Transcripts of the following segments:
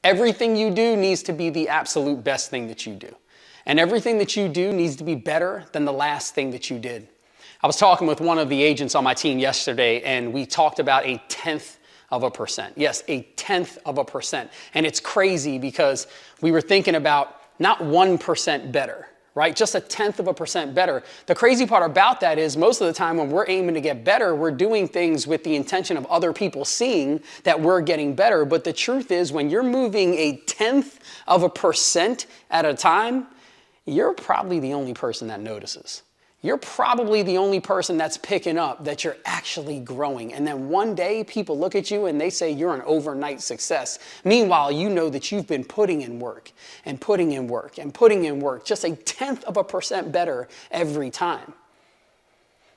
Everything you do needs to be the absolute best thing that you do. And everything that you do needs to be better than the last thing that you did. I was talking with one of the agents on my team yesterday, and we talked about 0.1%. Yes, 0.1%. And it's crazy because we were thinking about not 1% better, right? Just 0.1% better. The crazy part about that is most of the time when we're aiming to get better, we're doing things with the intention of other people seeing that we're getting better. But the truth is, when you're moving 0.1% at a time, you're probably the only person that notices. You're probably the only person that's picking up that you're actually growing. And then one day people look at you and they say you're an overnight success. Meanwhile, you know that you've been putting in work and putting in work and putting in work, just 0.1% better every time.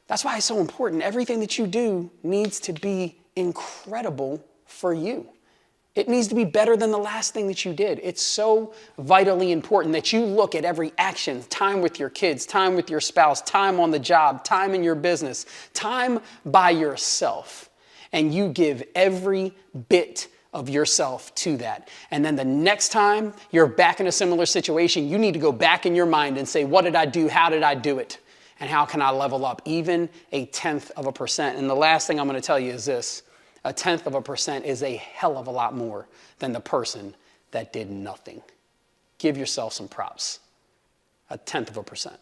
That's why it's so important. Everything that you do needs to be incredible for you. It needs to be better than the last thing that you did. It's so vitally important that you look at every action, time with your kids, time with your spouse, time on the job, time in your business, time by yourself, and you give every bit of yourself to that. And then the next time you're back in a similar situation, you need to go back in your mind and say, what did I do? How did I do it? And how can I level up even 0.1%? And the last thing I'm going to tell you is this. 0.1% is a hell of a lot more than the person that did nothing. Give yourself some props. 0.1%.